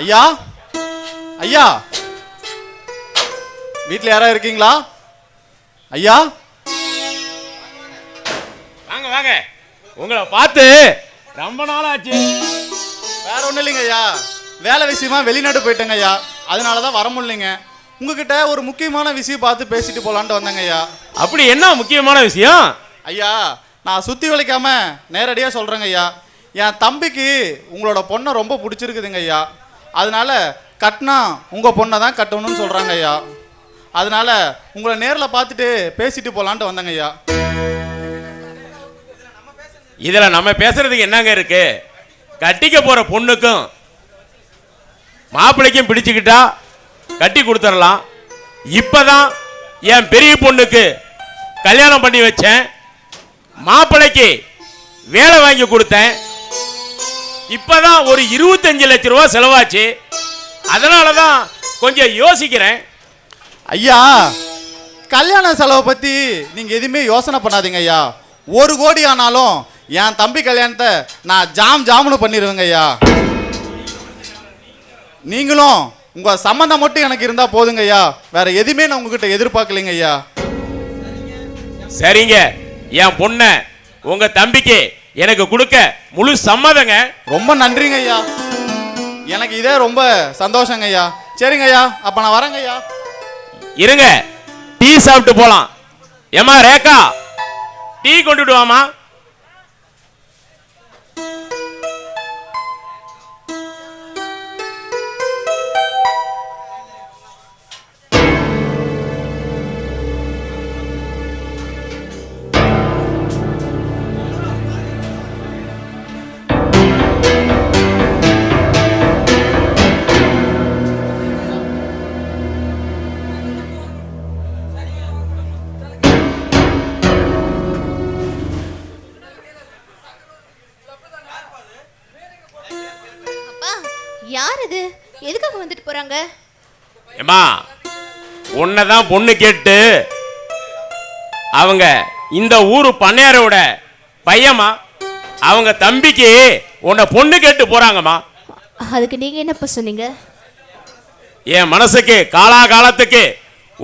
ஐயா ஐயா, வீட்டில் யாரா இருக்கீங்களா? ஐயா வாங்க வாங்க, உங்களை பார்த்து ரொம்ப நாள் ஆச்சு. வேற ஒன்றும் இல்லைங்க ஐயா, வேலை விஷயமா வெளிநாடு போயிட்டேங்க ஐயா, அதனால தான் வர முடியலைங்க. உங்ககிட்ட ஒரு முக்கியமான விஷயம் பார்த்து பேசிட்டு போலான்ட்டு வந்தேங்க ஐயா. அப்படி என்ன முக்கியமான விஷயம்? ஐயா, நான் சுற்றி வளைக்காம நேரடியாக சொல்கிறேங்க ஐயா. என் தம்பிக்கு உங்களோட பொண்ணை ரொம்ப பிடிச்சிருக்குதுங்க ஐயா. அதனால கட்டினா உங்கள் பொண்ணை தான் கட்டணும்னு சொல்கிறாங்க ஐயா. அதனால உங்களை நேரில் பார்த்துட்டு பேசிட்டு போகலான்ட்டு வந்தேங்க ஐயா. இதில் நம்ம பேசுறதுக்கு என்னங்க இருக்கு? கட்டிக்க போகிற பொண்ணுக்கும் மாப்பிள்ளைக்கும் பிடிச்சிக்கிட்டா கட்டி கொடுத்துடலாம். இப்போதான் என் பெரிய பொண்ணுக்கு கல்யாணம் பண்ணி வச்சேன், மாப்பிள்ளைக்கு வேலை வாங்கி கொடுத்தேன். இப்போதான் ஒரு 25 லட்சம் ரூபா செலவாச்சு. அதனால தான் கொஞ்சம் யோசிக்கிறேன். ஐயா, கல்யாண செலவை பற்றி நீங்கள் எதுவுமே யோசனை பண்ணாதீங்க ஐயா. 1 கோடி ஆனாலும் என் தம்பி கல்யாணத்தை நான் ஜாம்னு பண்ணிடுவேங்க ஐயா. நீங்களும் உங்கள் சம்மந்தம் மட்டும் எனக்கு இருந்தால் போதுங்க ஐயா. வேற எதுவுமே நான் உங்ககிட்ட எதிர்பார்க்கலைங்க ஐயா. சரிங்க, என் பொண்ணை உங்க தம்பிக்கு எனக்கு கொடுக்க முழு சம்மதங்க. ரொம்ப நன்றிங்க ஐயா, எனக்கு இதே ரொம்ப சந்தோஷங்க ஐயா. சரிங்க ஐயா, அப்போ நான் வரேங்க ஐயா. இருங்க, டீ சாப்பிட்டு போலாம். ஏமா ரேகா, டீ கொண்டுட்டு வாமா. யார் இது? எதுக்காக வந்துட்டு போறாங்க? ஏமா, உன்னதான் பொண்ணு கேட்டு அவங்க இந்த ஊரு பண்ணையாரோட பையமா, அவங்க தம்பிக்கு உன்னை பொண்ணு கேட்டு போறாங்கம்மா. அதுக்கு நீங்க என்னப்பா சொன்னீங்க? என் மனசுக்கு காலாகாலத்துக்கு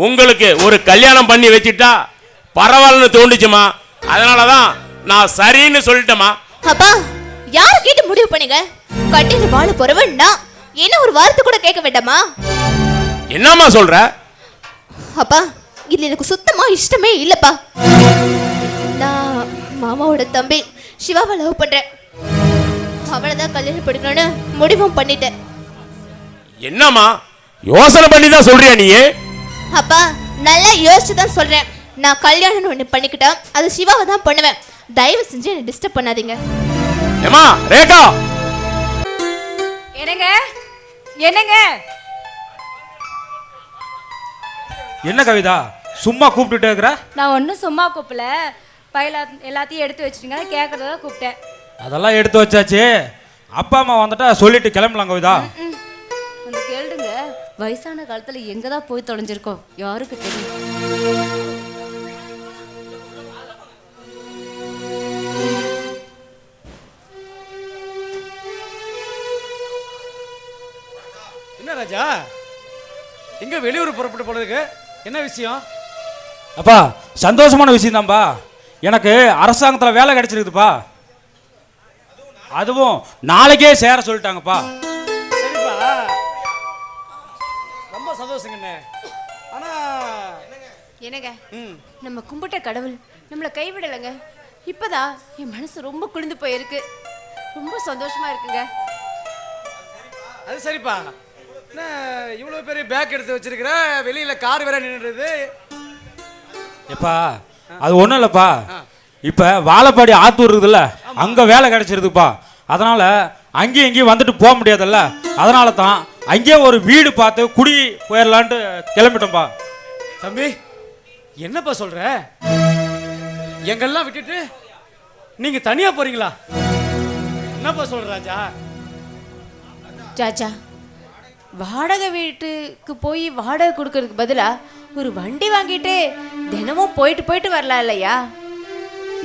உங்களுக்கு ஒரு கல்யாணம் பண்ணி வச்சுட்டா பரவாயில்லன்னு தோண்டுச்சுமா. அதனாலதான் நான் சரின்னு சொல்லிட்டேமா. அப்பா, யார கேட்டு முடிவு பண்ணீங்க? கட்டிட்டு வாழ போறவன்னா என்ன ஒரு வார்த்தை கூட கேட்க வேண்டாமா? என்னம்மா சொல்ற? அப்பா, இது எனக்கு சுத்தமா இஷ்டமே இல்லப்பா. நான் மாமாவோட தம்பி சிவாவை லவ் பண்றேன். அவளை தான் கல்யாணம் பண்ணிக்கணும்னு முடிவும் பண்ணிட்டேன். என்னம்மா யோசனை பண்ணி தான் சொல்றியா நீ? அப்பா, நல்லா யோசிச்சு தான் சொல்றேன். நான் கல்யாணம் ஒண்ணு பண்ணிக்கிட்டா அது சிவாவை தான் பண்ணுவேன். தயவு செஞ்சு என்ன டிஸ்டர்ப் பண்ணாதீங்க. ஏமா ரேகா, என்னங்க என்னங்க? என்ன கவிதா சும்மா கூப்பிட்டுட்டே இருக்கிற? நான் ஒன்றும் சும்மா கூப்பிடல, பையில எல்லாத்தையும் எடுத்து வச்சுருங்க, கேட்குறதா கூப்பிட்டேன். அதெல்லாம் எடுத்து வச்சாச்சு. அப்பா அம்மா வந்துட்டா சொல்லிட்டு கிளம்பலாம் கவிதா. வந்து கேளுங்க, வயசான காலத்தில் எங்கே தான் போய் தொலைஞ்சிருக்கோம் யாருக்கு தெரியும். என்ன ராஜா, எங்க வெளியூர் புறப்பட்டு போனதுக்கு என்ன விஷயம்? அப்பா, சந்தோஷமான விஷயம் தான்ப்பா. எனக்கு அரசாங்கத்தில் வேலை கிடைச்சிருக்குதுப்பா. அதுவும் நாளைக்கே சேர சொல்லிட்டாங்கப்பா. சரிப்பா, ரொம்ப சந்தோஷங்கண்ணே. ஆனா என்னங்க, நம்ம கும்பிட்ட கடவுள் நம்மளை கைவிடலைங்க. இப்போதான் என் மனசு ரொம்ப குளிர்ந்து போயிருக்கு. ரொம்ப சந்தோஷமா இருக்குங்க. அது சரிப்பா, என்ன இவ்வளவு பெரிய பேக் எடுத்து வச்சிருக்கிற, வெளியில கார் வேற நின்றுது. எப்பா, அது ஒன்றும் இல்லைப்பா. இப்போ வாழப்பாடி ஆத்தூர் இருக்குதுல்ல, அங்கே வேலை கிடைச்சிருதுப்பா. அதனால் அங்கேயும் இங்கேயும் வந்துட்டு போக முடியாதுல்ல, அதனால தான் அங்கேயே ஒரு வீடு பார்த்து குடி போயிடலான்ட்டு கிளம்பிட்டோம்ப்பா. தம்பி, என்னப்பா சொல்ற? எங்கெல்லாம் விட்டுட்டு நீங்க தனியா போறீங்களா? என்னப்பா சொல்ற ராஜா? சாச்சா, வாடகை வீட்டுக்கு போய் வாடகை கொடுக்கறதுக்கு பதிலாக ஒரு வண்டி வாங்கிட்டு தினமும் போயிட்டு வரலாம் இல்லையா?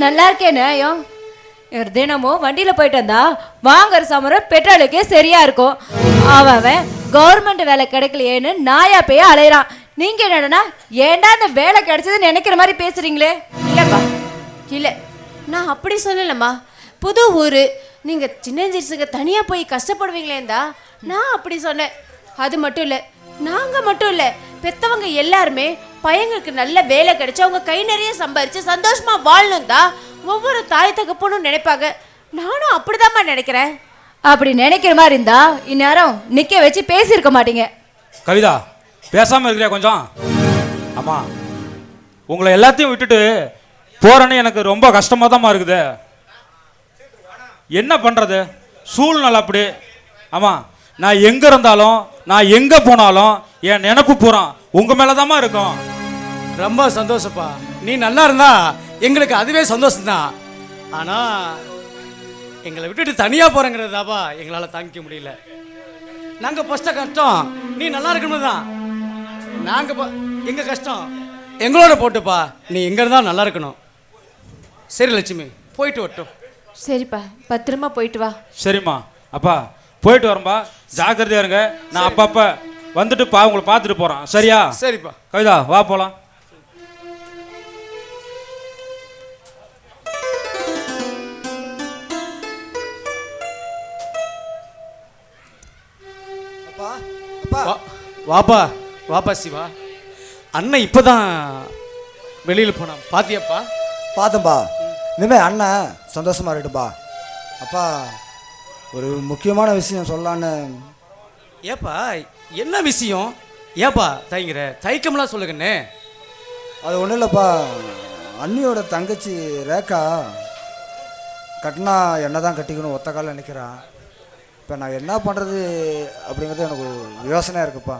நல்லா இருக்கே நியாயம். இவர் தினமும் வண்டியில போயிட்டு வந்தா வாங்குற சமரம் பெட்ரோலுக்கே சரியா இருக்கும். அவன் கவர்மெண்ட் வேலை கிடைக்கலையேன்னு நாயா பேய அலையறான். நீங்க என்னடனா ஏன்டா இந்த வேலை கிடைச்சதுன்னு நினைக்கிற மாதிரி பேசுறீங்களே? இல்லப்பா இல்ல, நான் அப்படி சொல்லலம்மா. புது ஊரு, நீங்க சின்னஞ்சிறுசுங்க தனியா போய் கஷ்டப்படுவீங்களேந்தா நான் அப்படி சொன்னேன். அது மட்டும் இல்ல, நாங்க மட்டும் இல்ல, பெத்தவங்க எல்லாருமே பையங்களுக்கு நல்ல வேலை கிடைச்சு அவங்க கை நிறைய சம்பாரிச்சு சந்தோஷமா வாழணும் தான் ஒவ்வொரு தாய் தகப்பனும் நினைப்பாங்க. நானும் அப்படிதாம்மா நினைக்கிறேன். அப்படி நினைக்கிற மாதிரி இருந்தா இந்நேரம் நிக்க வச்சு பேசியிருக்க மாட்டீங்க. கவிதா, பேசாம இருக்கிறியா கொஞ்சம்? ஆமா, உங்களை எல்லாத்தையும் விட்டுட்டு போறேன்னு எனக்கு ரொம்ப கஷ்டமா தான் இருக்குது. என்ன பண்றது, சூழ்நிலை அப்படி. ஆமா, நான் எங்க இருந்தாலும் நான் எங்க போனாலும் என் நினைப்பு பூரா உங்க மேலதாம்மா இருக்கும். ரொம்ப சந்தோஷப்பா. நீ நல்லா இருந்தா எங்களுக்கு அதுவே சந்தோஷம்தான். ஆனா எங்களை விட்டுட்டு தனியா போறேங்கிறதாப்பா எங்களால தாங்கிக்க முடியல. நாங்க பஸ்ட கஷ்டம் நீ நல்லா இருக்கணும் தான். நாங்க எங்க கஷ்டம் எங்களோட போட்டுப்பா. நீ எங்க இருந்தா நல்லா இருக்கணும். சரி லட்சுமி, போயிட்டு வரட்டும். சரிப்பா, பத்திரமா போயிட்டு வா. சரிம்மா. அப்பா போயிட்டு வரம்பா, ஜாக்கிரதையா இருங்க. நான் அப்பப்ப வந்துட்டு உங்களை பார்த்துட்டு போறேன். சரியா? சரிப்பா. கவிதா, வா போலாம். வாப்பா வாப்பா சிவா. அண்ணன் இப்பதான் வெளியில போனான், பாத்தியாப்பா? பார்த்தேன்ப்பா. இனிமே அண்ணன் சந்தோஷமா இருக்கட்டுப்பா. அப்பா, ஒரு முக்கியமான விஷயம் சொல்லலான்னு. ஏப்பா என்ன விஷயம்? ஏப்பா தயங்குற? தயக்கம்லாம் சொல்லுங்கண்ணே. அது ஒன்றும் இல்லைப்பா, அண்ணியோட தங்கச்சி ரேக்கா கட்டினா என்ன தான் கட்டிக்கணும் ஒத்த காலில் நிற்கிறான். இப்போ நான் என்ன பண்ணுறது அப்படிங்கிறது எனக்கு ஒரு யோசனையாக இருக்குப்பா.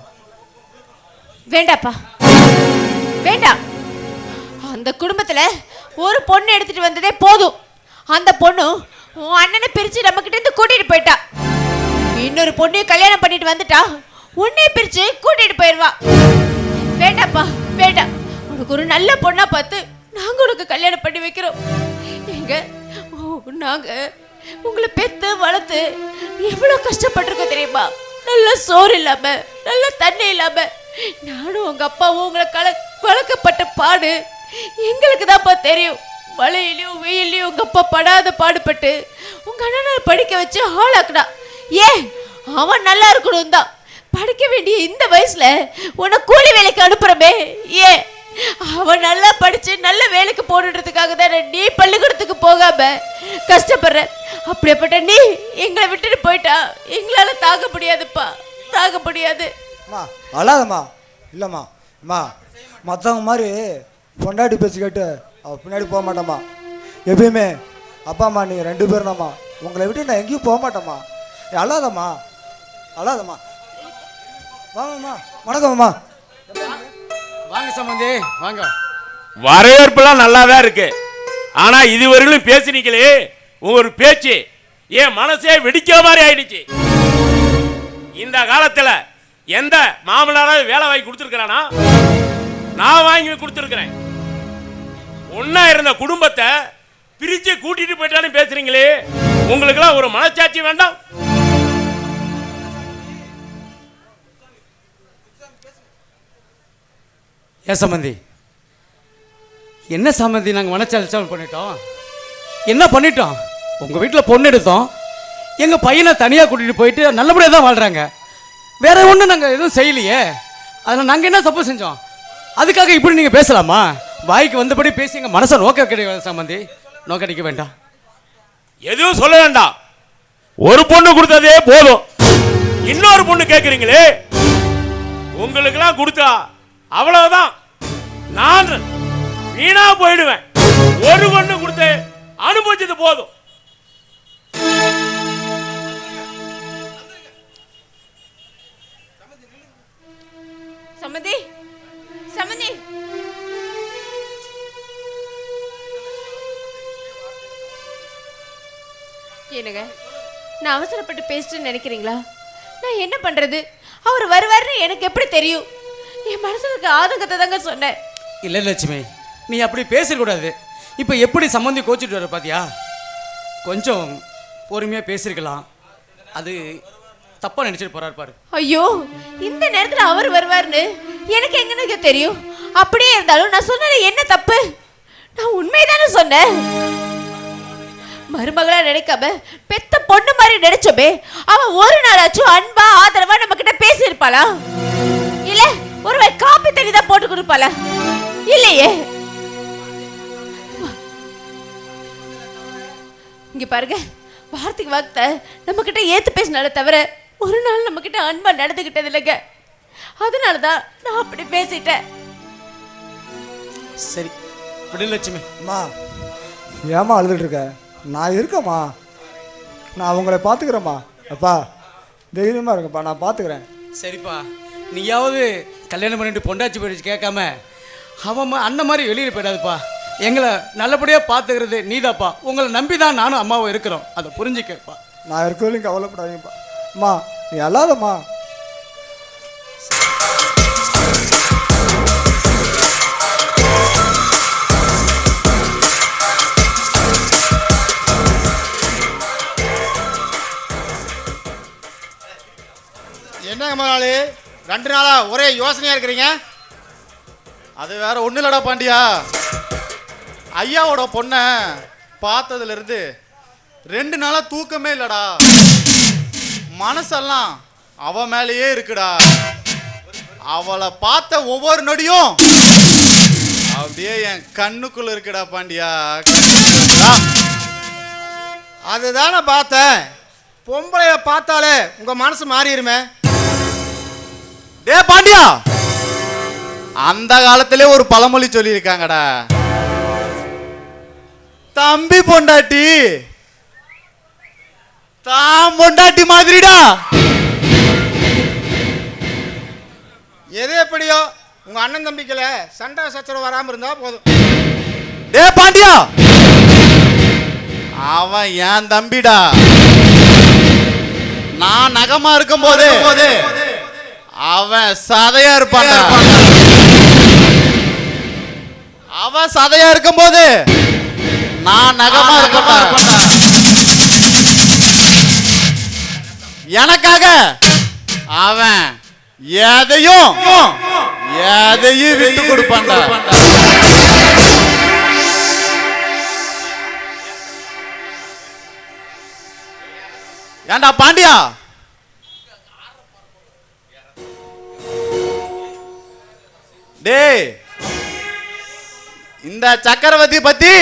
வேண்டாப்பா, வேண்டாம். அந்த குடும்பத்துல ஒரு பொண்ணு எடுத்துட்டு வந்ததே போதும். அந்த பொண்ணு உன் அண்ணனை பிரிச்சு நம்ம கிட்ட இருந்து கூட்டிட்டு போயிட்டா. இன்னொரு பொண்ணையும் கல்யாணம் பண்ணிட்டு வந்துட்டா உன்னையும் பிரிச்சு கூட்டிட்டு போயிடுவா. வேண்டாப்பா, வேண்டாம். உனக்கு ஒரு நல்ல பொண்ணா பார்த்து நாங்க உனக்கு கல்யாணம் பண்ணி வைக்கிறோம். எங்க நாங்க உங்களை பெத்து வளர்த்து எவ்வளவு கஷ்டப்பட்டிருக்கோம் தெரியுமா? நல்ல சோறு இல்லாம, நல்ல தண்ணி இல்லாம, நானும் உங்க அப்பாவும் உங்களை வளர்க்கப்பட்ட பாடு எங்களுக்கு தான்ப்பா தெரியும். மழையிலையும் வெயிலையும் உங்க அப்பா படாத பாடுபட்டு உங்க அண்ணனை படிக்க வச்சு ஆளாக்குனா. ஏன் அவன் நல்லா இருக்கணும் தான் படிக்க வேண்டிய இந்த வயசுல உன்னை கூலி வேலைக்கு அனுப்புறமே. ஏன் அவன் நல்லா படிச்சு நல்ல வேலைக்கு போடுறதுக்காக தானே நீ பள்ளிக்கூடத்துக்கு போகாம கஷ்டப்படுற. அப்படிப்பட்ட நீ எங்களை விட்டுட்டு போயிட்டா எங்களால தாங்க முடியாதுப்பா, தாங்க முடியாது. அம்மா அழாதம்மா. இல்லைம்மா, அம்மா மற்றவங்க மாதிரி பொண்டாட்டி பேச்சு கேட்டு அவள் பின்னாடி போக மாட்டேம்மா. எப்பயுமே அப்பா அம்மா நீங்கள் 2 பேரும் தாம்மா. உங்களை விட்டு நான் எங்கேயும் போக மாட்டேம்மா. அழாதம்மா, அழாதம்மா. வாங்கம்மா. வணக்கம்மா. வாங்க சம்பந்தி, வாங்க. வரவேற்பெல்லாம் நல்லாதான் இருக்கு. ஆனா இதுவரையிலும் பேசினீங்களே, ஒரு பேச்சு என் மனசே வெடிக்கிற மாதிரி ஆயிடுச்சு. இந்த காலத்துல எந்த மாமனாராவது வேலை வாங்கி கொடுத்துருக்கிறானா? நான் வாங்கி கொடுத்துருக்கிறேன். ஒன்னா இருந்த குடும்பத்தை பிரிச்சு கூட்டிட்டு போயிட்டாலும் பேசுறீங்களே, உங்களுக்கெல்லாம் ஒரு மனச்சாட்சி வேண்டாம்? ஏன் சம்பந்தி, என்ன சம்பந்தி நாங்கள் மனச்சாட்சி பண்ணிட்டோம்? என்ன பண்ணிட்டோம்? உங்கள் வீட்டில் பொண்ணு எடுத்தோம், எங்கள் பையனை தனியாக கூட்டிகிட்டு போயிட்டு நல்லபடியாக தான் வாழ்கிறாங்க. வேற ஒன்றும் நாங்கள் எதுவும் செய்யலையே. அதில் நாங்கள் என்ன தப்பு செஞ்சோம்? அதுக்காக இப்படி நீங்கள் பேசலாமா? வாய்க்கு வந்தபடி பேசி எங்கள் மனசை நோக்க கிடையாது சம்பந்தி, நோக்கடிக்க வேண்டாம். எதுவும் சொல்ல வேண்டாம். ஒரு பொண்ணு கொடுத்ததே போதும், இன்னொரு பொண்ணு கேட்குறீங்களே, உங்களுக்கெல்லாம் கொடுத்தா அவ்வளவுதான், நான் வீணா போயிடுவேன். ஒரு பொண்ணு கொடுத்து அனுபவிச்சது போதும். சம்மந்தி, சம்மந்தி, என்னங்க நான் அவசரப்பட்டு பேசிட்டு நினைக்கிறீங்களா? நான் என்ன பண்றது? அவர் வருவாருன்னு எனக்கு எப்படி தெரியும்? என் மனசுக்கு ஆதங்கத்தை தாங்க சொன்னேன். இல்லை லட்சுமி, நீ அப்படி பேசக்கூடாது. இப்போ எப்படி சம்மந்தி கோச்சிட்டு வர பாத்தியா? கொஞ்சம் பொறுமையாக பேசியிருக்கலாம். அது தப்பாக நினச்சிட்டு போகிறாரு பாரு. ஐயோ, இந்த நேரத்துல அவர் வருவார்னு எனக்கு எங்கன்னு தெரியும்? அப்படியே இருந்தாலும் நான் சொன்னது என்ன தப்பு? நான் உண்மைதானே சொன்னேன். மருமகளா நினைக்காம பெத்த பொண்ணு மாதிரி நினைச்சோமே, அவன் ஒரு நாளாச்சும் அன்பா ஆதரவா நம்ம கிட்ட பேசி இருப்பாளா? இல்ல ஒருவேளை காப்பி தண்ணி தான் போட்டு கொடுப்பாளா? இல்லையே. இங்க பாருங்க, வார்த்தைக்கு வார்த்தை நம்ம கிட்ட ஏத்து பேசினால தவிர ஒரு நாள் நம்ம கிட்ட அன்பா நடந்துகிட்டது இல்லைங்க. அதனாலதான் நான் அப்படி பேசிட்டேன். சரி விடுலட்சுமி. அம்மா ஏம்மா அழுதுட்டு இருக்க? நான் இருக்கேம்மா, நான் அவங்கள பார்த்துக்கிறேம்மா. அப்பா தைரியமாக இருங்கப்பா, நான் பார்த்துக்கிறேன். சரிப்பா, நீயாவது கல்யாணம் பண்ணிட்டு பொண்டாச்சி போயிடுச்சு கேட்காம அவன் அண்ணன் மாதிரி வெளியில் போயிடாதுப்பா. எங்களை நல்லபடியாக பார்த்துக்கிறது நீதாப்பா. உங்களை நம்பி தான் நானும் அம்மாவும் இருக்கிறோம். அதை புரிஞ்சுக்கப்பா. நான் இருக்கிறதுலையும் கவலைப்படாதீங்கப்பா. அம்மா நீ அல்லாதம்மா. என்னங்க முதலாளி, 2 நாளா ஒரே யோசனையா இருக்கிறீங்க? அது வேற ஒன்றும் இல்லடா பாண்டியா, ஐயாவோட பொண்ணை பார்த்ததுல இருந்து 2 நாளா தூக்கமே இல்லடா. மனசெல்லாம் அவ மேலேயே இருக்குடா. அவளை பார்த்த ஒவ்வொரு நொடியும் அப்படியே என் கண்ணுக்குள்ள இருக்குடா பாண்டியா. அதுதானே பார்த்தேன். பொம்பளைய பார்த்தாலே உங்க மனசு மாறிடுமே. டே பாண்டியா, அந்த காலத்திலே ஒரு பழமொழி சொல்லியிருக்காங்கடா, தம்பி பொண்டாட்டி தாம் பொண்டாட்டி மாதிரிடா. எது எப்படியோ உங்க அண்ணன் தம்பிக்கல சண்டை சச்சரவு வராம இருந்தா போதும். டே பாண்டியா, அவன் என் தம்பிடா. நான் நகமா இருக்கும் போது அவன் சதையா இருப்பான்டா. அவன் சதையா இருக்கும் போது நான் நகமா இருப்பேன்டா. எனக்காக அவன் எதையும் விட்டு கொடுப்பான்டா. ஏண்டா பாண்டியா, டேய் இந்த சக்கரவர்த்தி பத்தி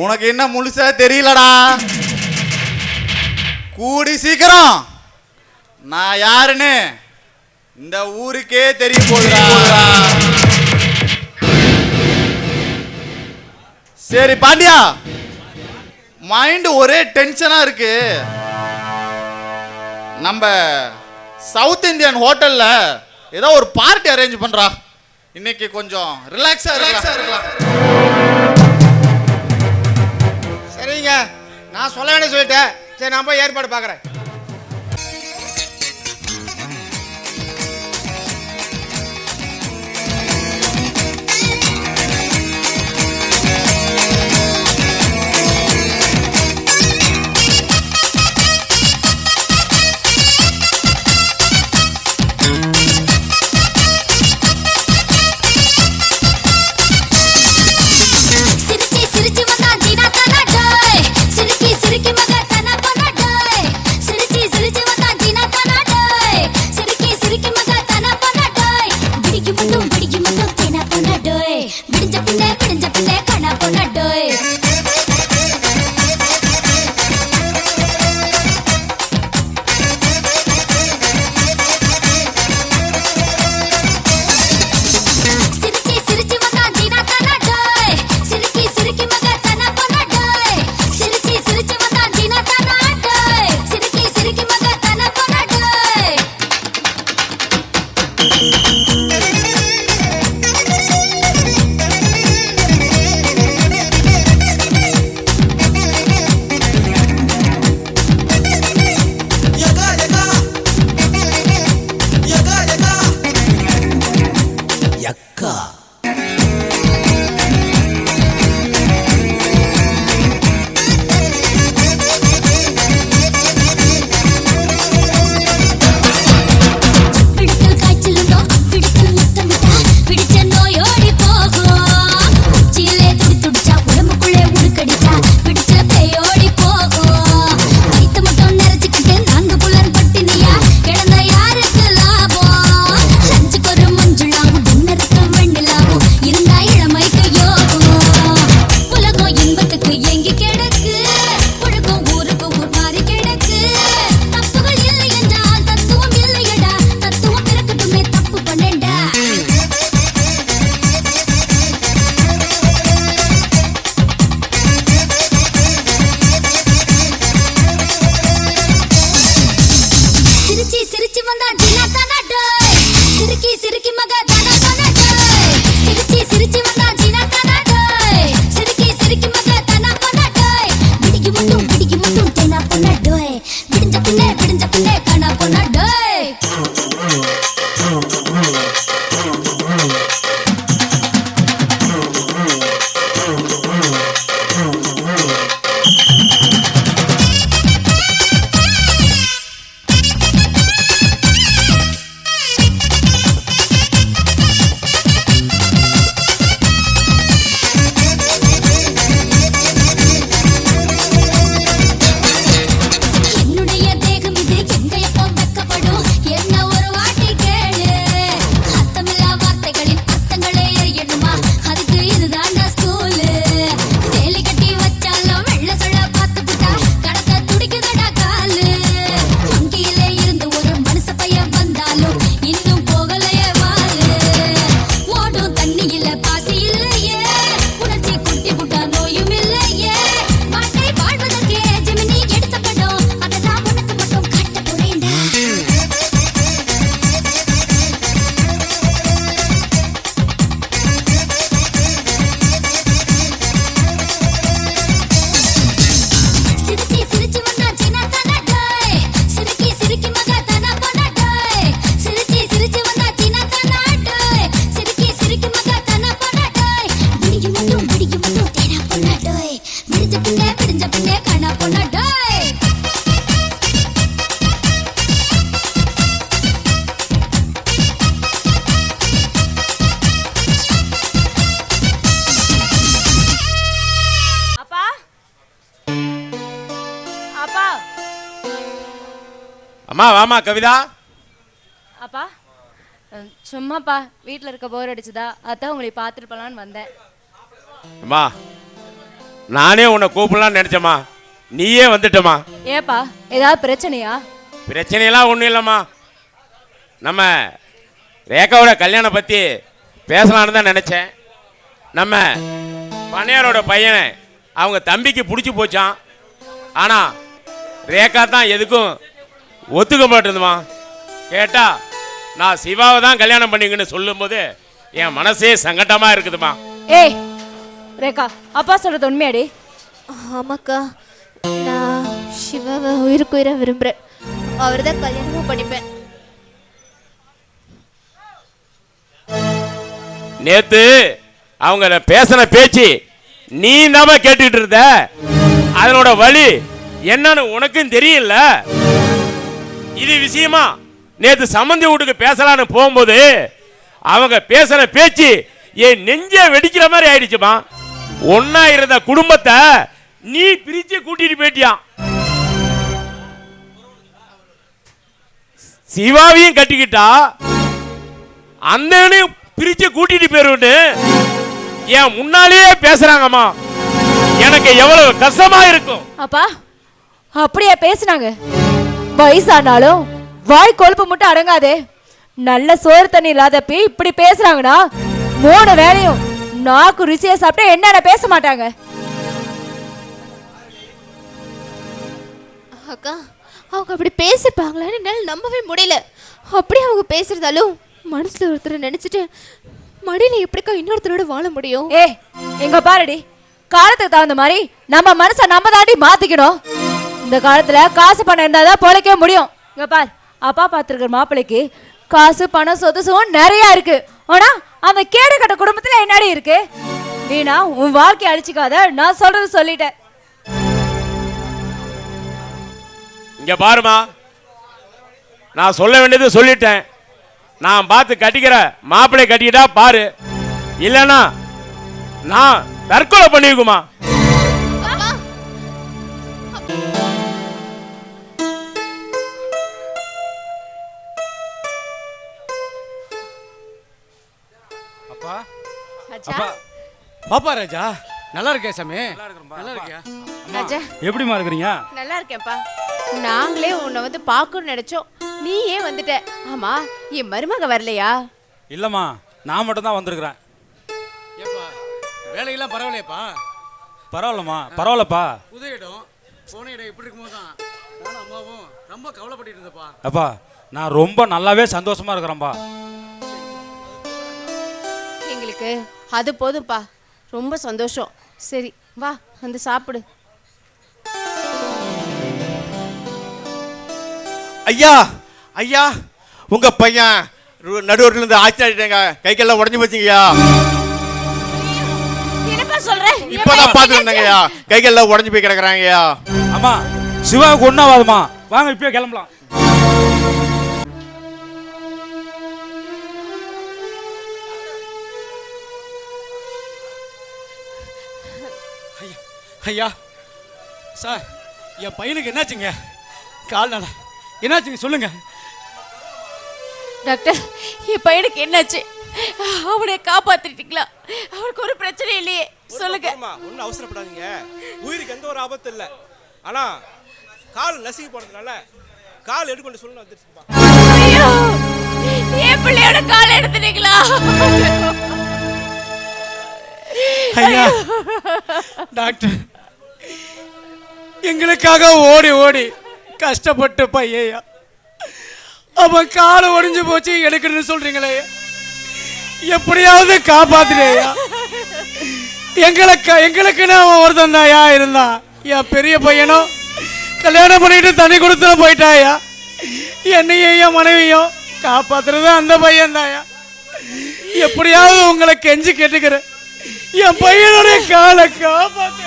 உனக்கு என்ன முழுசா தெரியலடா. கூடி சீக்கிரம் நான் யாருன்னு இந்த ஊருக்கே தெரிய போகுதுடா. சரி பாண்டியா, மைண்ட் ஒரே டென்ஷனா இருக்கு. நம்ம சவுத் இந்தியன் ஹோட்டல்ல ஏதோ ஒரு பார்ட்டி அரேஞ்ச் பண்றா. இன்னைக்கு கொஞ்சம் ரிலாக்ஸா இருக்கலாம். சரிங்க, நான் சொல்ல வேண்டிய சொல்லிட்டேன். சரி, நான் போய் ஏற்பாடு பார்க்குறேன். சிரிச்சி சிரிச்சி வந்தா ஜீனா தானா டோய் சிரிக்கி சிரிக்கி மக தனா போனா டோய் சிரி விடிஞ்ச பின்னே காணா போனா டேய். என்னுடைய தேகம் இது எங்க எப்போ வெக்கப்படும் என்ன ஒரு வாட்டி கேளு. அர்த்தமில்லா வார்த்தைகளின் அர்த்தங்களே எரியணுமா அதுக்கு இதுதான்டா ஸ்கூலு. தேலி கட்டி வச்சாலும் வெள்ள சொல்ல பார்த்து புட்டா கடக்க துடிக்குதடா காலு. வங்கியிலே இருந்து ஒரு மனுஷ பையன் வந்தாலும் இன்னும் போகலையே வாலு. ஓடும் தண்ணியில பாசி இல்லையே உணர்ச்சி குட்டி புட்டா நோயும் இல்லையே. வாழ்க்கை வாழ்வதற்கே ஜெமினி எடுத்த படம் அதை நான் உனக்கு மட்டும் காட்ட போறேன்டா. சிரிச்சி சிரிச்சி வந்தா சின்ன தானா டேய். சிரிக்கி மகா தானா போனா டேய். சிரிச்சி சிரிச்சி வந்தா சின்ன தானா டேய். சிரிக்கி மகா தானா போனா டேய். விடியும் மட்டும் தேனா போனா டேய். விடிஞ்ச பின்னே காணா போனா டேய். அப்பா அப்பா அம்மா வாமா கவிதா. அப்பா சும்மாப்பா வீட்டில் இருக்க போர் அடிச்சுதா அதான் உங்களை பார்த்துட்டு போலான்னு வந்தேன். அம்மா நானே உன்னை கூப்பிடலான்னு நினைச்சம்மா, நீயே வந்துட்டம்மா. ஏப்பா ஏதாவது பிரச்சனையா? பிரச்சனையெல்லாம் ஒன்றும் இல்லைம்மா. நம்ம ரேகாவோட கல்யாணம் பற்றி பேசலான்னு தான் நினச்சேன். நம்ம பண்ணையாரோட பையனை அவங்க தம்பிக்கு பிடிச்சி போச்சான். ஆனால் ரேகா தான் எதுக்கும் ஒத்துக்க மாட்டேதுமா. கேட்டா நான் சிவாவை தான் கல்யாணம் பண்ணிங்கன்னு சொல்லும்போது என் மனசே சங்கடமாக இருக்குதுமா. ஏய் ரேகா, அப்பா சொல்றது உண்மையாடி? ஆமாக்கா, நான் சிவாவை உயிருக்கு விரும்புகிறேன். அவர் தான் கல்யாணமும் பண்ணிப்பேன். நேத்து அவங்க பேசின பேச்சு நீ நாம கேட்டுக்கிட்டு இருந்த, அதனோட வழி என்னன்னு உனக்கும் தெரியல. இது விஷயமா நேத்து சம்பந்தி வீட்டுக்கு பேசலான்னு போகும்போது அவங்க பேசுற பேச்சு என் நெஞ்ச வெடிக்கிற மாதிரி ஆயிடுச்சுமா. ஒன்னா இருந்த குடும்பத்தை நீ பிரிச்சு கூட்டிட்டு போயிட்டியான். சிவாவையும் கட்டிக்கிட்டா அந்த பிரிச்சு கூட்டிட்டு போயிருன்னு என் முன்னாலேயே பேசுறாங்கம்மா. எனக்கு எவ்வளவு கஷ்டமா இருக்கும். அப்பா அப்படியே பேசுனாங்க. வயசானாலும் வாய் கொழுப்பு மட்டும் அடங்காதே. நல்ல சோறு தண்ணி இல்லாதப்ப இப்படி பேசுறாங்கன்னா 3 வேளையும் நாக்கு ருசியா சாப்பிட்டா என்னென்ன பேச மாட்டாங்க. அக்கா, அவங்க அப்படி பேசிருப்பாங்களான்னு என்னால் நம்பவே முடியல. அப்படி அவங்க பேசுறதாலும் மனசுல ஒருத்தரை நினைச்சிட்டு மடியில எப்படிக்கா இன்னொருத்தரோட வாழ முடியும்? ஏ எங்க பாருடி, காலத்துக்கு தகுந்த மாதிரி நம்ம மனசை நம்ம தாண்டி மாத்திக்கணும். இந்த காலத்துல காசு பணம் இருந்தாதான் பொழைக்க முடியும். இங்க பார், அப்பா பார்த்துருக்கிற மாப்பிள்ளைக்கு காசு பணம் சொத்துசும் நிறைய இருக்கு. ஆனா அந்த கேடு கட்ட குடும்பத்துல என்னடி இருக்கு? வீணா உன் வாழ்க்கையை அழிச்சுக்காத, நான் சொல்றது சொல்லிட்டேன். இங்க பாருமா, நான் சொல்ல வேண்டியது சொல்லிட்டேன். நான் பார்த்து கட்டிக்கிற மாப்பிள்ளை கட்டிக்கிட்டா பாரு, இல்லைன்னா நான் தற்கொலை பண்ணிக்குமா. அப்பா ராஜா, அப்பா பாப்பா ராஜா, நல்லா இருக்கே சாமி. நல்லா இருக்கியா? ராஜா எப்படிமா இருக்கிறீங்க? நல்லா இருக்கேன்ப்பா. நாங்களே உன்னை வந்து பார்க்கணும்னு நினைச்சோம், நீ ஏன் வந்துட்ட? ஆமா, என் மருமக வரலையா? இல்லைம்மா, நான் மட்டும் தான் வந்திருக்கிறேன். ஏப்பா வேலையெல்லாம் பரவாயில்லையாப்பா? பரவாயில்லம்மா, பரவாயில்லப்பா. புது இடம், போன இடம் எப்படி இருக்குமோ தான் நானும் அம்மாவும் ரொம்ப கவலைப்பட்டு இருந்தப்பா. அப்பா நான் ரொம்ப நல்லாவே சந்தோஷமா இருக்கிறேன்ப்பா. எங்களுக்கு அது போதும்ப்பா, ரொம்ப சந்தோஷம். சரி வா வந்து சாப்பிடு. ஐயா ஐயா உங்க பையன் நடுவரில் இருந்து ஆச்சாரிட்டாங்க, கைக்கெல்லாம் உடஞ்சி போச்சுங்கய்யா. என்னப்பா சொல்ற? இப்பதான் பார்த்து வந்தாங்கய்யா, கைக்கெல்லாம் உடஞ்சி போய் கிடக்குறாங்கய்யா. அம்மா சிவாவுக்கு ஒன்றாவாதுமா, வாங்க இப்பயே கிளம்பலாம். ஐயா சார், என் பையனுக்கு என்னாச்சுங்க? கால்னால என்னாச்சுங்க சொல்லுங்க. டாக்டர், என் பையனுக்கு என்னாச்சு? அவனை காப்பாத்திட்டீங்களா? அவனுக்கு ஒரு பிரச்சனை இல்லையே, சொல்லுங்க. ஒன்றும் அவசரப்படாதீங்க, உயிருக்கு எந்த ஒரு ஆபத்தும் இல்லை. ஆனா கால் நசுக்கி போனதுனால கால் எடுக்கொண்டு சொல்லணும் வந்துருச்சுப்பா. ஐயோ, என் பிள்ளையோட கால் எடுத்துட்டீங்களா? ஐயா டாக்டர், எங்களுக்காக ஓடி ஓடி கஷ்டப்பட்ட பையா, அவன் காலை ஒடிஞ்சு போச்சு எடுக்கணும்னு சொல்றீங்களே, எப்படியாவது காப்பாத்துறியா? எங்களுக்குன்னு அவன் ஒருத்தன் தாயா இருந்தான். என் பெரிய பையனும் கல்யாணம் பண்ணிட்டு தனி கொடுத்து போயிட்டாயா. என்னையும் என் மனைவியும் காப்பாத்துறது அந்த பையன் தாயா. எப்படியாவது உங்களை கெஞ்சி கேட்டுக்கிறேன், என் பையனுடைய காலை காப்பாத்து.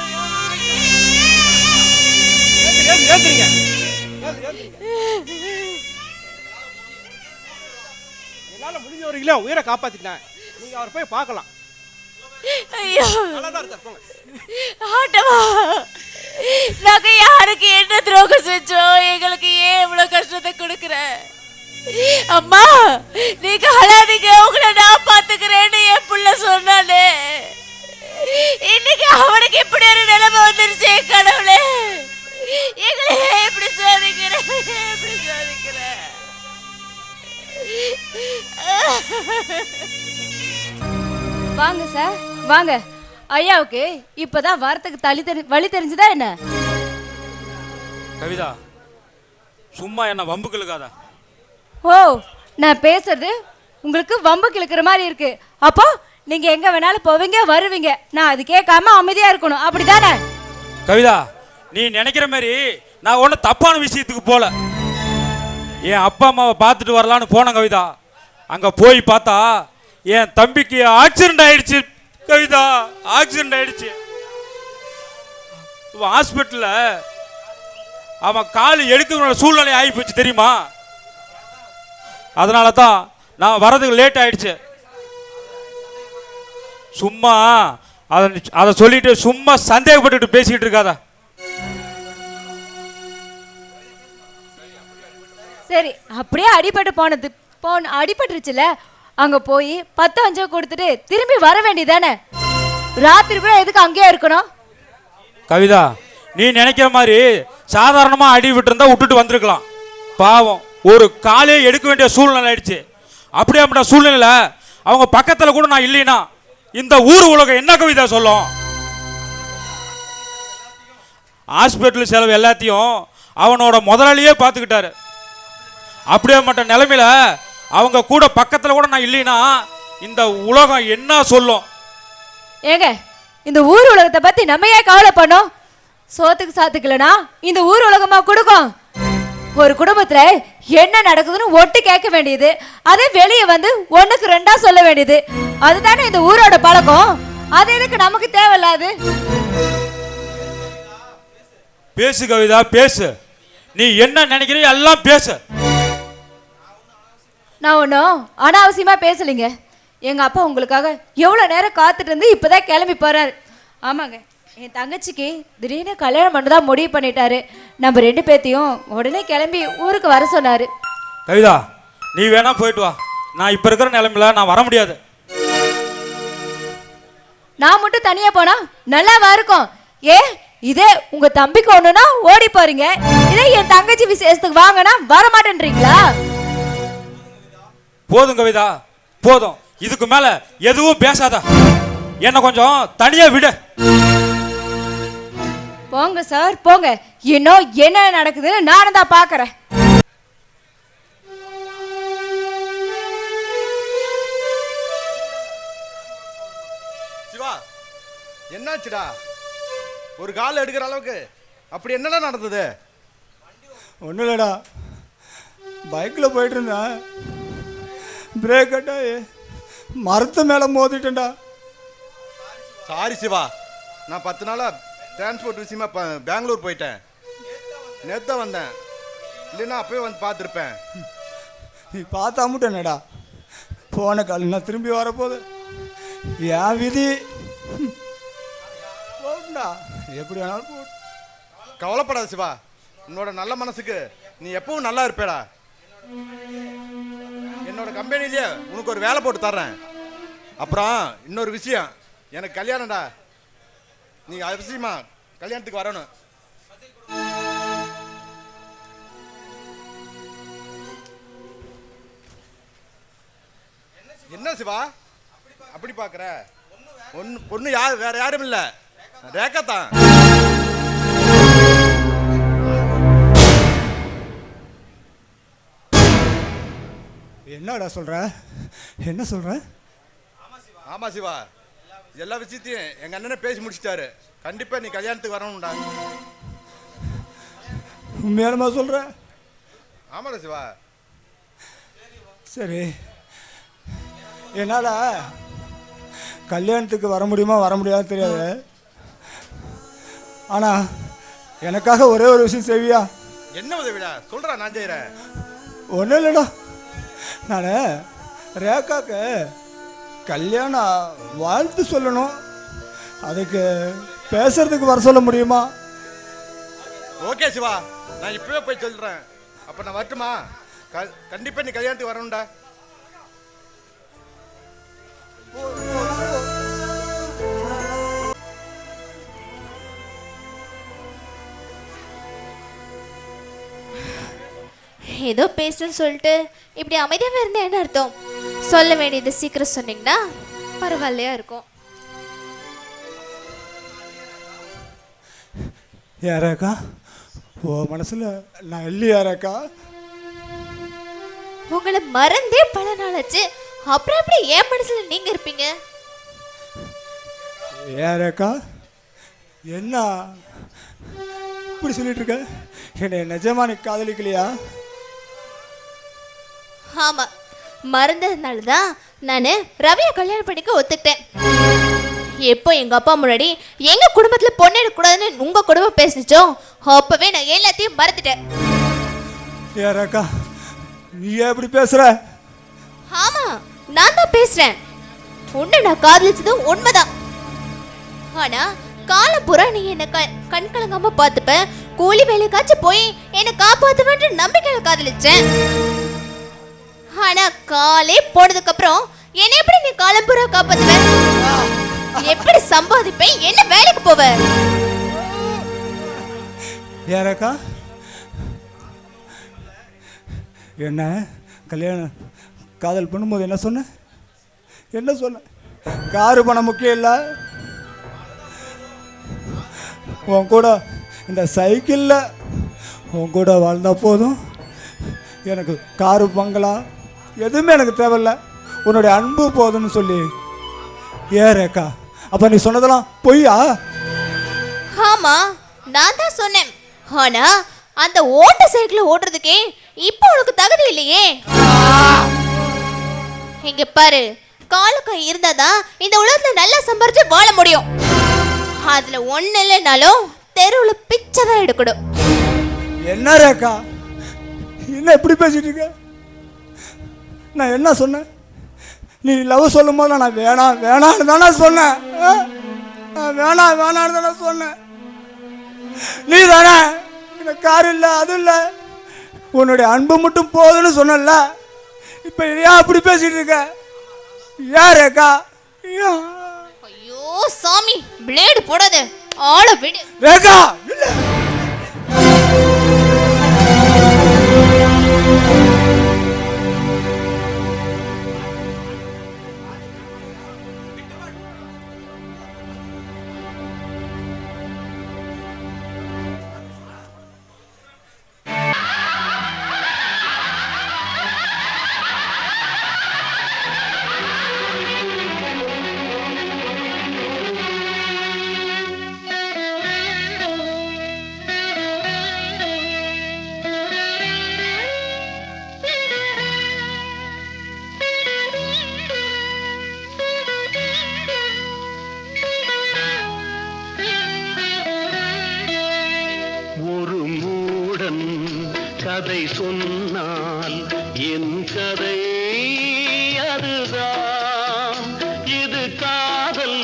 என்னால முடிஞ்ச வரைக்கும் உயிரை காப்பாத்திட்டேன், நீங்க அவரை போய் பார்க்கலாம். ஐயோ, நல்லாதான் இருக்கார், போங்க. ஆட்டவா, நாங்க யாருக்கு என்ன துரோகம் செஞ்சோம்? எங்களுக்கு ஏன் இவ்வளவு கஷ்டத்தை கொடுக்குற? அம்மா, நீங்க அழாதீங்க, உங்களை நான் பாத்துக்கிறேன்னு என் புள்ள சொன்னாலே, இன்னைக்கு அவனுக்கு இப்படி ஒரு நிலைமை வந்துருச்சு. கடவுளே, எங்களை எப்படி சாதிக்கிற, எப்படி சாதிக்கிற? வாங்க சார், வாங்க. ஐயாவுக்கு இப்பதான் வரத்துக்கு வழி தெரிஞ்சுதா என்ன? கவிதா, சும்மா என்ன வம்புக்கு இழுக்காத. ஓ, நான் பேசுறது உங்களுக்கு வம்புக்கு இழுக்கிற மாதிரி இருக்கு. அப்போ நீங்க எங்க வேணாலும் போவீங்க வருவீங்க, நான் அது கேட்காம அமைதியா இருக்கணும், அப்படிதானே? கவிதா, நீ நினைக்கிற மாதிரி நான் ஒன்றும் தப்பான விஷயத்துக்கு போல. என் அப்பா அம்மாவை பார்த்துட்டு வரலான்னு போனேன் கவிதா. அங்கே போய் பார்த்தா என் தம்பிக்கு ஆக்சிடென்ட் ஆயிடுச்சு கவிதா, ஆக்சிடென்ட் ஆயிடுச்சு. ஹாஸ்பிட்டலில் அவன் கால் எடுக்கிற சூழ்நிலை ஆகி போச்சு தெரியுமா? அதனால தான் நான் வரதுக்கு லேட் ஆயிடுச்சு. சும்மா அதை சொல்லிட்டு சும்மா சந்தேகப்பட்டுட்டு பேசிக்கிட்டு இருக்காத. சரி, அப்படியே அடிபட்டுருச்சுல, அங்க போய் 10 5 கொடுத்துட்டு திரும்பி வர வேண்டியதானே? ராத்திரி கூட எதுக்கு அங்கேயே இருக்கணும்? கவிதா, நீ நினைக்கிற மாதிரி சாதாரணமா அடி விட்டு விட்டுட்டு வந்திருக்கலாம். பாவம், ஒரு காலே எடுக்க வேண்டிய சூழ்நிலை ஆயிடுச்சு. அப்படியே சூழ்நிலை அவங்க பக்கத்துல கூட நான் இல்லைனா இந்த ஊர் உலகம் என்ன கவிதா சொல்லும்? ஹாஸ்பிட்டல் செலவு எல்லாத்தையும் அவனோட முதலாளியே பார்த்துக்கிட்டாரு. அப்படியே மட்டும் நிலைமையில அவங்க கூட பக்கத்துல கூட நான் இல்லைனா இந்த உலகம் என்ன சொல்லும்? ஏங்க, இந்த ஊர் உலகத்தை பத்தி நம்ம ஏன் கவலை பண்ணோம்? சோத்துக்கு சாத்துக்கலனா இந்த ஊர் உலகமா கொடுக்கும்? ஒரு குடும்பத்துல என்ன நடக்குதுன்னு ஒட்டு கேட்க வேண்டியது, அதே வெளியே வந்து 1க்கு 2 சொல்ல வேண்டியது, அதுதானே இந்த ஊரோட பழக்கம். அது எதுக்கு நமக்கு தேவையில்லாது? பேசு கவிதா, பேசு. நீ என்ன நினைக்கிற எல்லாம் பேசு. நான் ஒன்றும் அனாவசியமா பேசலைங்க. எங்க அப்பா உங்களுக்காக எவ்வளவு நேரம் காத்துட்டு இருந்து இப்பதான் கிளம்பி போறாரு. ஆமாங்க, என் தங்கச்சிக்கு திடீர்னு கல்யாணம் பண்ணதான் முடிவு பண்ணிட்டாரு. நம்ம 2 பேத்தையும் உடனே கிளம்பி ஊருக்கு வர சொன்னாரு. கவிதா, நீ வேணா போயிட்டு வா. நான் இப்ப இருக்கிற நிலைமையில நான் வர முடியாது. நான் மட்டும் தனியா போனா நல்லாவா இருக்கும்? இதே உங்க தம்பிக்கு ஒண்ணுனா ஓடி போறீங்க, இதே என் தங்கச்சி விசேஷத்துக்கு வாங்கினா வர மாட்டேன்றீங்களா? போதும் கவிதா, போதும். இதுக்கு மேல எதுவும் பேசாத. என்ன கொஞ்சம் தனியா விடு. போங்க சார், போங்க. இன்னும் என்ன நடக்குதுன்னு நானும் தான் பாக்குறேன். சிவா, என்னாச்சுடா? ஒரு கால் எடுக்கிற அளவுக்கு அப்படி என்னடா நடந்தது? ஒன்றும் இல்லைடா, பைக்கில் போயிட்டு இருந்தேன், பிரேக் கட்டாயி மரத்து மேலே மோதிட்டேன்டா. சாரி சிவா, நான் 10 நாளாக டிரான்ஸ்போர்ட் விஷயமா பெங்களூர் போயிட்டேன். நேற்று தான் வந்தேன், இல்லைன்னா அப்பயே வந்து பார்த்துருப்பேன். நீ பார்த்தா மட்டும் என்னடா, போன காலம் திரும்பி வரப்போகுது. என் விதி போடா, எப்படி வேணாலும் போ. கவலைப்படாத சிவா, உன்னோட நல்ல மனசுக்கு நீ எப்பவும் நல்லா இருப்பேடா. என்னோட கம்பெனிலேயே உனக்கு ஒரு வேலை போட்டு தர்றேன். அப்புறம் இன்னொரு விஷயம், எனக்கு கல்யாணம்டா, நீ அவசியமா கல்யாணத்துக்கு வரணும். என்ன சிவா அப்படி பார்க்குற? பொண்ணு வேற யாரும் இல்லை, ரேகா தான். என்னடா சொல்ற? என்ன சொல்ற? ஆமா சிவா, எல்லா விஷயத்தையும் எங்க அண்ணனே பேசி முடிச்சிட்டாரு. கண்டிப்பா நீ கல்யாணத்துக்கு வரணும்டா. உண்மையானமா சொல்ற? ஆமாடா சிவா. சரி, என்னால் கல்யாணத்துக்கு வர முடியுமா வர முடியாது தெரியாது. ஆனால் எனக்காக ஒரே ஒரு விஷயம் செய்வியா? என்ன உதவிடா சொல்றா, நான் செய்கிறேன். ஒன்றும் இல்லைடா, நான் ரேகாக்கு கல்யாணம் வாழ்த்து சொல்லணும். அதுக்கு பேசுறதுக்கு வர சொல்ல முடியுமா? ஓகே சிவா, நான் இப்பவே போய் சொல்றேன். அப்ப நான் வரட்டுமா? கண்டிப்பா நீ கல்யாணத்துக்கு வரணும்டா. ஏதோ பேசுன்னு சொல்லிட்டு இப்படி அமைதியாகவே இருந்தால் என்ன அர்த்தம்? சொல்ல வேண்டியது சீக்கிரம் சொன்னீங்கன்னா பரவாயில்லையா இருக்கும். யாராக்கா ஓ மனசில் நான் இல்லையாராக்கா? உங்களை மறந்தே பல நாளாச்சு, அப்புறம் எப்படி என் மனசுல நீங்க இருப்பீங்க? யாராக்கா என்ன இப்படி சொல்லிட்டு இருக்க? என்னை நிஜமா நீ காதலிக்கலையா? ஆமா, மறந்ததுனால தான் நான் ரவியை கல்யாணம் பண்ணிக்க ஒத்துக்கிட்டேன். எப்போ எங்க அப்பா முன்னாடி எங்க குடும்பத்துல பொண்ணு எடுக்கக்கூடாதுன்னு உங்க குடும்பம் பேசிச்சோ அப்பவே நான் எல்லாத்தையும் மறந்துட்டேன். யாராக்கா நீ எப்படி பேசுற? ஆமா, நான் தான் பேசுறேன். உன்னை நான் காதலிச்சது உண்மைதான். ஆனா காலப்புறா நீ என்ன கண் கலங்காம பார்த்துப்ப, கூலி வேலைக்காச்சும் போய் என்னை காப்பாத்துவேன்ற நம்பிக்கையில காதலிச்சேன். ஆனா காலே போனதுக்கு அப்புறம் என்ன எப்படி நீ காலப்புறா காப்பாத்துவ? எப்படி சம்பாதிப்பேன்? என்ன வேலைக்கு போவ? யாராக்கா என்ன கல்யாணம் காதல் பண்ணும்போது என்ன சொன்ன? என்ன சொன்ன? காரு பணம் முக்கியம் இல்லை, உன் கூட இந்த சைக்கிளில் உன் கூட வாழ்ந்தா போதும், எனக்கு காரு பங்களா எதுவுமே எனக்கு தேவையில்ல, உன்னுடைய அன்பு போதும்னு சொல்லி. ஏரேக்கா அப்போ நீ சொன்னதெல்லாம் பொய்யா? ஆமா, நான் தான் சொன்னேன். ஆனா அந்த ஓட்ட சைக்கிளை ஓட்டுறதுக்கே இப்போ உனக்கு தகுதி இல்லையே. இங்க பாரு, காலுக்கை இருந்தாதான் இந்த உலகத்துல நல்லா சம்பாரிச்சு வாழ முடியும். அதுல ஒண்ணு இல்லைனாலும் தெருவுல பிச்சை தான் எடுக்கணும். என்ன ரேக்கா என்ன எப்படி பேசிட்டு இருக்க? நான் என்ன சொன்னேன்? நீ லவ் சொல்லும் போது நான் வேணாம் வேணான்னு தானே சொன்னேன். வேணாம் வேணான்னு தானே சொன்னேன். நீ தானே எனக்கு கார் இல்லை அது இல்லை, உன்னுடைய அன்பு மட்டும் போதுன்னு சொன்னல. இப்போ ஏன் அப்படி பேசிட்டு இருக்க? ஏன் ரேக்கா? ஐயோ சாமி, பிளேடு போடாத, ஆள விடு. ரேக்கா இல்ல கதை சொன்னால் என் கதை அதுதான். இது காதல்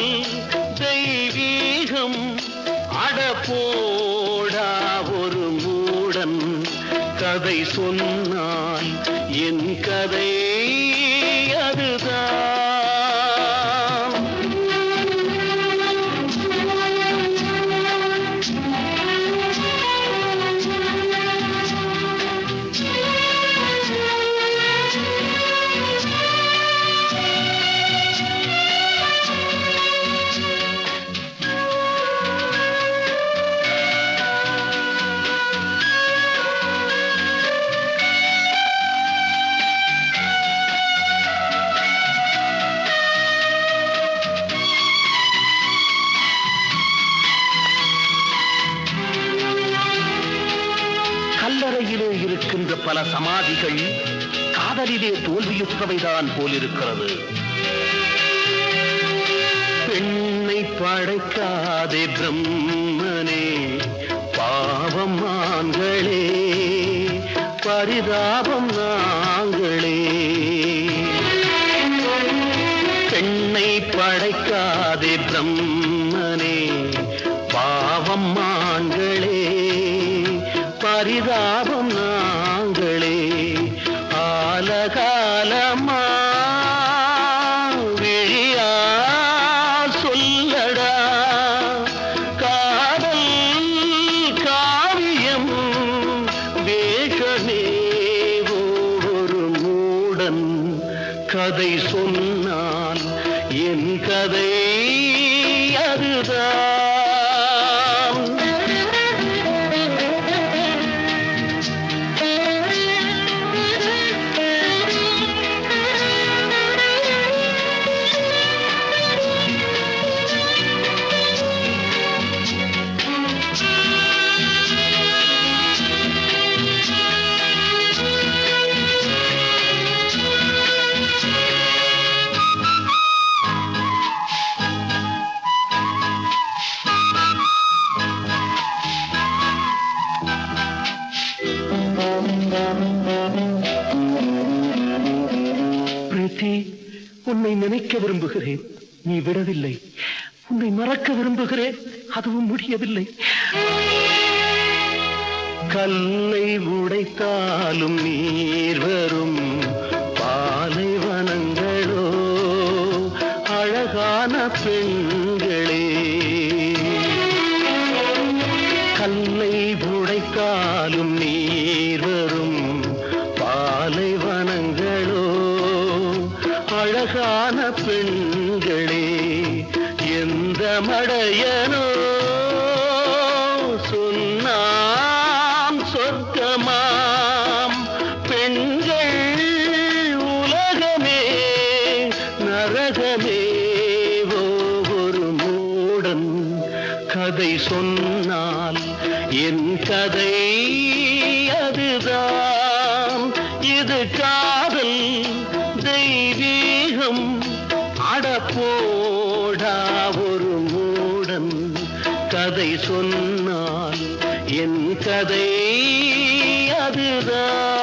தெய்வீகம் அடப்போடா ஒரு மூடன். கதை சொன்னால் என் கதை அதுதான். கல்லறையிலே இருக்கின்ற பல சமாதிகள் காதலிலே தோல்வியுற்றவைதான் போலிருக்கிறது. பெண்ணை படைக்காதே பிரம்மனே, பாவம் ஆண்களே, பரிதாபம் நாங்களே. பெண்ணை படைக்காதே பிரம்மனே, பாவம் ஆண்களே, பரிதாபம் நாங்களே. ஆலகாலமா விழியா சொல்லடா காதல் காவியம் வேஷமே ஒரு மூடன். கதை சொன்னால் என் கதை அதுதான். உன்னை நினைக்க விரும்புகிறேன், நீ விடவில்லை. உன்னை மறக்க விரும்புகிறேன், அதுவும் முடியவில்லை. கல்லை உடைத்தாலும் நீர் வரும் பாலைவனங்களோ அழகான பெண்களே. கல்லை உடைத்தாலும் நீர் வரும் பாலைவனங்களோ அழகான பெண்களே. எந்த மடையனோ சொன்னாம் சொர்க்கமாம் பெண்கள் உலகமே நரகமே. ஒரு மூடன் கதை சொன்னால் என் கதை அதுதான். இது காதல் தெய்வீகம் அடப்போடா ஒரு மூடன். கதை சொன்னால் என் கதை அதுதான்.